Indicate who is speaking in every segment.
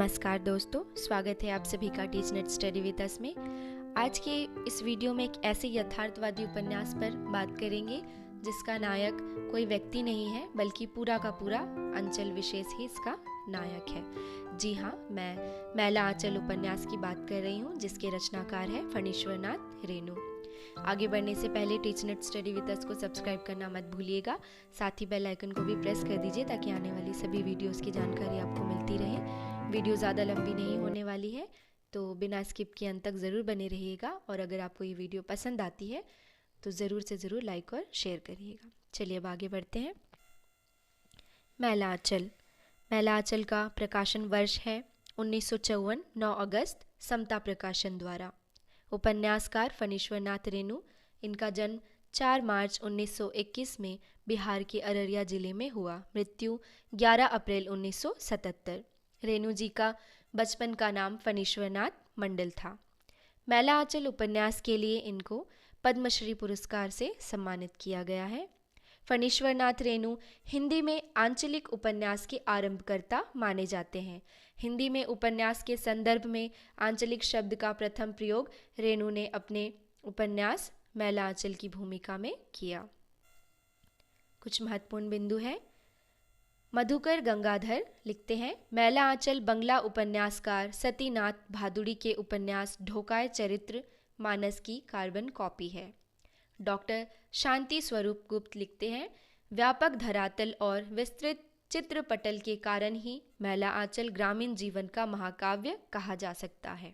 Speaker 1: नमस्कार दोस्तों, स्वागत है आप सभी का टीचनेट स्टडी विद अस में। आज के इस वीडियो में एक ऐसे यथार्थवादी उपन्यास पर बात करेंगे जिसका नायक कोई व्यक्ति नहीं है बल्कि पूरा का पूरा अंचल विशेष ही इसका नायक है। जी हाँ, मैं मैला आंचल उपन्यास की बात कर रही हूँ जिसके रचनाकार है फणीश्वरनाथ रेणु। आगे बढ़ने से पहले टीचनेट स्टडी विद अस को सब्सक्राइब करना मत भूलिएगा। साथ ही बेल आइकन को भी प्रेस कर दीजिए ताकि आने वाली सभी वीडियोस की जानकारी आपको मिलती रहे। वीडियो ज़्यादा लंबी नहीं होने वाली है तो बिना स्किप के अंत तक ज़रूर बने रहिएगा, और अगर आपको ये वीडियो पसंद आती है तो ज़रूर से ज़रूर लाइक और शेयर करिएगा। चलिए अब आगे बढ़ते हैं। मैला आंचल। मैला आंचल का प्रकाशन वर्ष है 1954, 9 अगस्त, समता प्रकाशन द्वारा। उपन्यासकार फणीश्वरनाथ रेणु। इनका जन्म 4 मार्च 1921 में बिहार के अररिया जिले में हुआ। मृत्यु 11 अप्रैल 1977। रेणु जी का बचपन का नाम फणीश्वरनाथ मंडल था। मैला आंचल उपन्यास के लिए इनको पद्मश्री पुरस्कार से सम्मानित किया गया है। फणीश्वरनाथ रेणु हिंदी में आंचलिक उपन्यास के आरंभकर्ता माने जाते हैं। हिंदी में उपन्यास के संदर्भ में आंचलिक शब्द का प्रथम प्रयोग रेणु ने अपने उपन्यास मैला आंचल की भूमिका में किया। कुछ महत्वपूर्ण बिंदु है। मधुकर गंगाधर लिखते हैं, मैला आंचल बंगला उपन्यासकार सतीनाथ भादुड़ी के उपन्यास ढोकाय चरित्र मानस की कार्बन कॉपी है। डॉक्टर शांति स्वरूप गुप्त लिखते हैं, व्यापक धरातल और विस्तृत चित्रपटल के कारण ही मैला आंचल ग्रामीण जीवन का महाकाव्य कहा जा सकता है।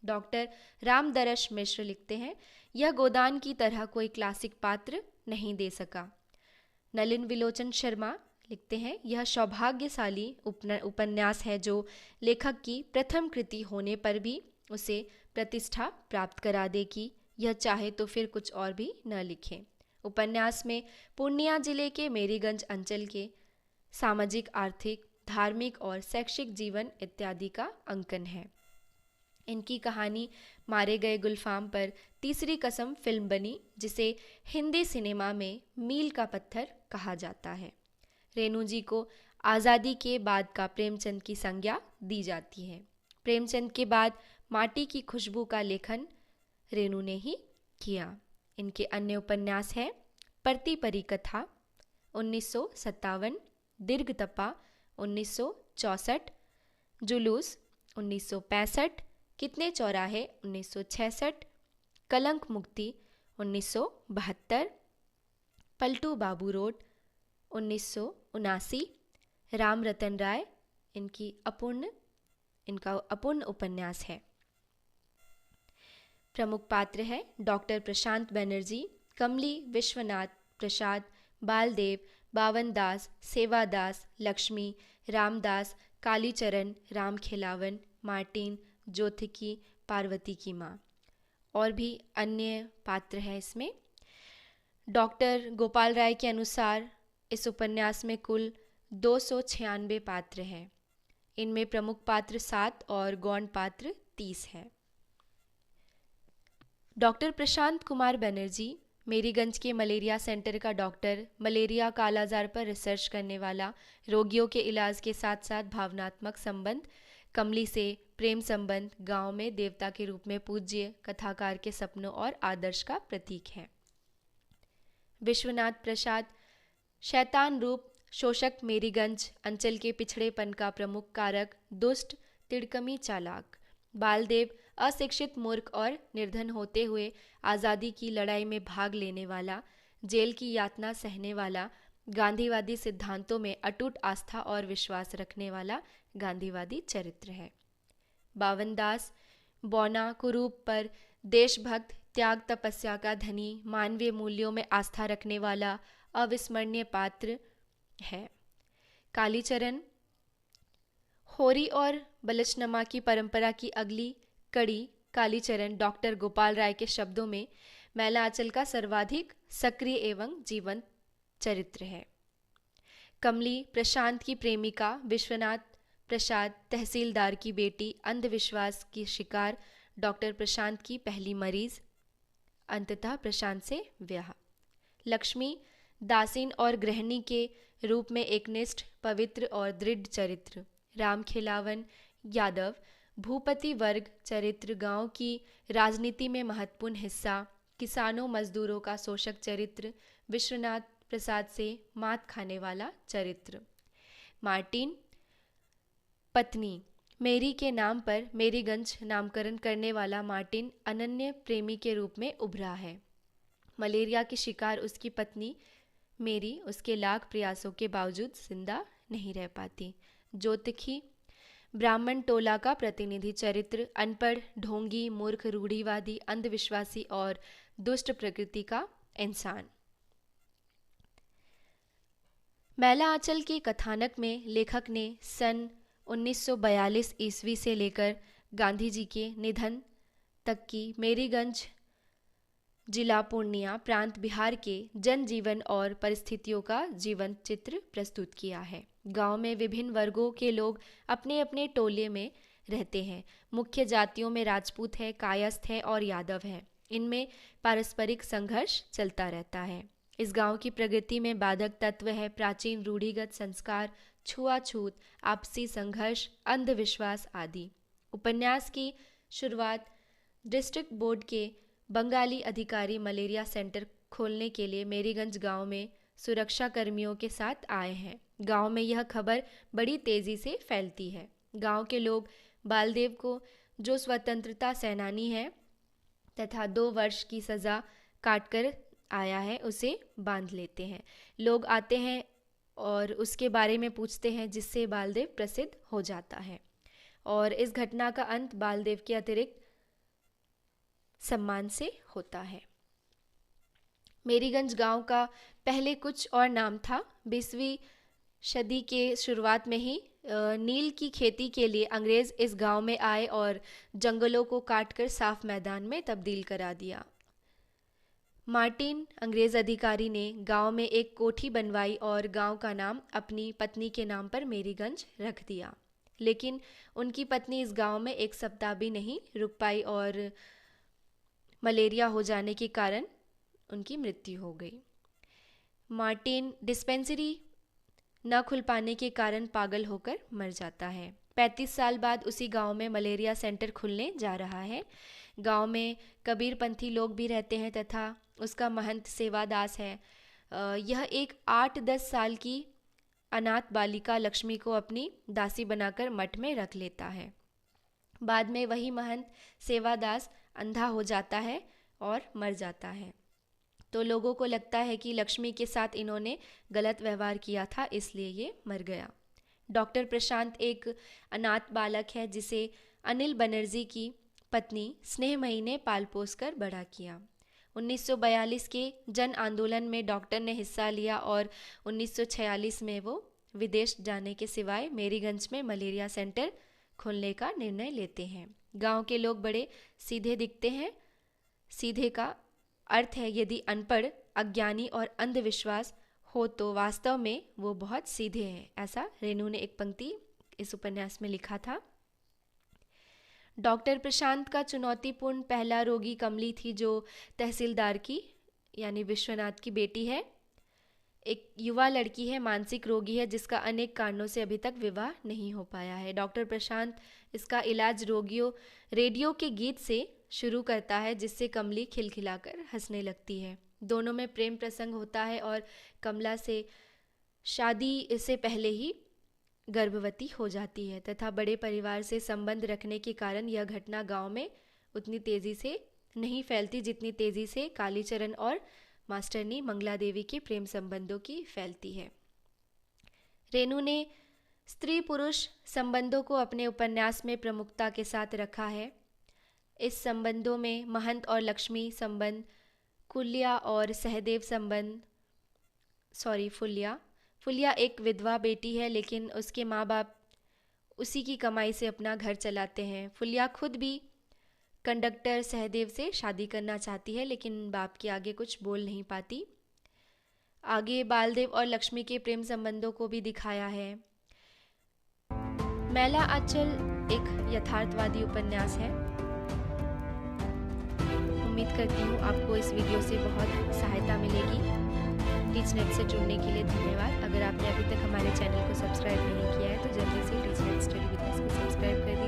Speaker 1: डॉक्टर रामदरश मिश्र लिखते हैं, यह गोदान की तरह कोई क्लासिक पात्र नहीं दे सका। नलिन विलोचन शर्मा लिखते हैं, यह सौभाग्यशाली उपन्यास है जो लेखक की प्रथम कृति होने पर भी उसे प्रतिष्ठा प्राप्त करा दे कि यह चाहे तो फिर कुछ और भी न लिखे। उपन्यास में पूर्णिया जिले के मेरीगंज अंचल के सामाजिक, आर्थिक, धार्मिक और शैक्षिक जीवन इत्यादि का अंकन है। इनकी कहानी मारे गए गुलफाम पर तीसरी कसम फिल्म बनी, जिसे हिंदी सिनेमा में मील का पत्थर कहा जाता है। रेणु जी को आज़ादी के बाद का प्रेमचंद की संज्ञा दी जाती है। प्रेमचंद के बाद माटी की खुशबू का लेखन रेणु ने ही किया। इनके अन्य उपन्यास हैं परती परिकथा 1957, दीर्घतपा 1964, जुलूस 1965, कितने चौराहे 1966, कलंक मुक्ति 1972, पलटू बाबू रोड 1979, राम रतन राय इनका अपूर्ण उपन्यास है। प्रमुख पात्र है डॉक्टर प्रशांत बनर्जी, कमली, विश्वनाथ प्रसाद, बालदेव, बावन दास, सेवादास, लक्ष्मी, रामदास, कालीचरण, राम खिलावन, मार्टिन, ज्योतिकी, पार्वती की माँ। और भी अन्य पात्र हैं इसमें। डॉक्टर गोपाल राय के अनुसार इस उपन्यास में कुल 296 पात्र हैं। इनमें प्रमुख पात्र 7 और गौण पात्र 30 हैं। डॉक्टर प्रशांत कुमार बनर्जी मेरीगंज के मलेरिया सेंटर का डॉक्टर, मलेरिया कालाजार पर रिसर्च करने वाला, रोगियों के इलाज के साथ साथ भावनात्मक संबंध, कमली से प्रेम संबंध, गांव में देवता के रूप में पूज्य, कथाकार के सपनों और आदर्श का प्रतीक है। विश्वनाथ प्रसाद शैतान रूप, शोषक, मेरीगंज अंचल के पिछड़ेपन का प्रमुख कारक, दुष्ट, तिड़कमी, चालाक। बालदेव अशिक्षित, मूर्ख और निर्धन होते हुए आज़ादी की लड़ाई में भाग लेने वाला, जेल की यातना सहने वाला, गांधीवादी सिद्धांतों में अटूट आस्था और विश्वास रखने वाला गांधीवादी चरित्र है। बावन दास बौना कुरूप पर देशभक्त, त्याग तपस्या का धनी, मानवीय मूल्यों में आस्था रखने वाला अविस्मरणीय पात्र है। कालीचरण होरी और बलचनमा की परंपरा की अगली कड़ी कालीचरण डॉक्टर गोपाल राय के शब्दों में मैला आंचल का सर्वाधिक सक्रिय एवं जीवंत चरित्र है। कमली प्रशांत की प्रेमिका, विश्वनाथ प्रसाद तहसीलदार की बेटी, अंधविश्वास की शिकार, डॉक्टर प्रशांत की पहली मरीज, अंततः प्रशांत से ब्याह। लक्ष्मी दासीन और गृहिणी के रूप में एकनिष्ठ, पवित्र और दृढ़ चरित्र। राम खिलावन यादव, भूपति वर्ग चरित्र, गांव की राजनीति में महत्वपूर्ण हिस्सा, किसानों मजदूरों का शोषक चरित्र, विश्वनाथ प्रसाद से मात खाने वाला चरित्र। मार्टिन, पत्नी मेरी के नाम पर मेरीगंज नामकरण करने वाला मार्टिन अनन्य प्रेमी के रूप में उभरा है। मलेरिया की शिकार उसकी पत्नी मेरी उसके लाख प्रयासों के बावजूद जिंदा नहीं रह पाती। ज्योतिषी, ब्राह्मण टोला का प्रतिनिधि चरित्र, अनपढ़, ढोंगी, मूर्ख, रूढ़िवादी, अंधविश्वासी और दुष्ट प्रकृति का इंसान। मैला आंचल के कथानक में लेखक ने सन 1942 ईस्वी से लेकर गांधी जी के निधन तक की मेरीगंज जिला पूर्णिया प्रांत बिहार के जनजीवन और परिस्थितियों का जीवंत चित्र प्रस्तुत किया है। गांव में विभिन्न वर्गों के लोग अपने अपने टोले में रहते हैं। मुख्य जातियों में राजपूत है, कायस्थ है और यादव है। इनमें पारस्परिक संघर्ष चलता रहता है। इस गांव की प्रगति में बाधक तत्व है प्राचीन रूढ़िगत संस्कार, छुआछूत, आपसी संघर्ष, अंधविश्वास आदि। उपन्यास की शुरुआत डिस्ट्रिक्ट बोर्ड के बंगाली अधिकारी मलेरिया सेंटर खोलने के लिए मेरीगंज गांव में सुरक्षा कर्मियों के साथ आए हैं। गांव में यह खबर बड़ी तेजी से फैलती है। गांव के लोग बालदेव को, जो स्वतंत्रता सेनानी है तथा 2 वर्ष की सज़ा काटकर आया है, उसे बांध लेते हैं। लोग आते हैं और उसके बारे में पूछते हैं, जिससे बालदेव प्रसिद्ध हो जाता है और इस घटना का अंत बालदेव के अतिरिक्त सम्मान से होता है। मेरीगंज गांव का पहले कुछ और नाम था। 20वीं सदी के शुरुआत में ही नील की खेती के लिए अंग्रेज इस गांव में आए और जंगलों को काटकर साफ मैदान में तब्दील करा दिया। मार्टिन अंग्रेज अधिकारी ने गांव में एक कोठी बनवाई और गांव का नाम अपनी पत्नी के नाम पर मेरीगंज रख दिया। लेकिन उनकी पत्नी इस गांव में 1 सप्ताह भी नहीं रुक पाई और मलेरिया हो जाने के कारण उनकी मृत्यु हो गई। मार्टिन डिस्पेंसरी न खुल पाने के कारण पागल होकर मर जाता है। 35 साल बाद उसी गांव में मलेरिया सेंटर खुलने जा रहा है। गांव में कबीरपंथी लोग भी रहते हैं तथा उसका महंत सेवादास है। यह एक 8-10 साल की अनाथ बालिका लक्ष्मी को अपनी दासी बनाकर मठ में रख लेता है। बाद में वही महंत सेवादास अंधा हो जाता है और मर जाता है। तो लोगों को लगता है कि लक्ष्मी के साथ इन्होंने गलत व्यवहार किया था, इसलिए ये मर गया। डॉक्टर प्रशांत एक अनाथ बालक है जिसे अनिल बनर्जी की पत्नी स्नेहमयी ने पाल पोस कर बड़ा किया। 1942 के जन आंदोलन में डॉक्टर ने हिस्सा लिया और 1946 में वो विदेश जाने के सिवाय मेरीगंज में मलेरिया सेंटर खोलने का निर्णय लेते हैं। गांव के लोग बड़े सीधे दिखते हैं। सीधे का अर्थ है यदि अनपढ़, अज्ञानी और अंधविश्वास हो तो वास्तव में वो बहुत सीधे हैं। ऐसा रेणु ने एक पंक्ति इस उपन्यास में लिखा था। डॉक्टर प्रशांत का चुनौतीपूर्ण पहला रोगी कमली थी, जो तहसीलदार की यानी विश्वनाथ की बेटी है। एक युवा लड़की है, मानसिक रोगी है, जिसका अनेक कारणों से अभी तक विवाह नहीं हो पाया है। डॉक्टर प्रशांत इसका इलाज रेडियो के गीत से शुरू करता है, जिससे कमली खिलखिलाकर हंसने लगती है। दोनों में प्रेम प्रसंग होता है और कमला से शादी से पहले ही गर्भवती हो जाती है तथा बड़े परिवार से संबंध रखने के कारण यह घटना गांव में उतनी तेजी से नहीं फैलती जितनी तेजी से कालीचरण और मास्टरनी मंगला देवी के प्रेम संबंधों की फैलती है। रेणु ने स्त्री पुरुष संबंधों को अपने उपन्यास में प्रमुखता के साथ रखा है। इस संबंधों में महंत और लक्ष्मी संबंध, कुल्या और सहदेव संबंध, फुलिया एक विधवा बेटी है, लेकिन उसके माँ बाप उसी की कमाई से अपना घर चलाते हैं। फुलिया खुद भी कंडक्टर सहदेव से शादी करना चाहती है, लेकिन बाप के आगे कुछ बोल नहीं पाती। आगे बालदेव और लक्ष्मी के प्रेम संबंधों को भी दिखाया है। मैला आंचल एक यथार्थवादी उपन्यास है। उम्मीद करती हूँ आपको इस वीडियो से बहुत सहायता मिलेगी। टीचनेट से जुड़ने के लिए धन्यवाद। अगर आपने अभी तक हमारे चैनल को सब्सक्राइब नहीं किया है तो जल्दी से टीचनेट स्टडी विद अस को सब्सक्राइब कर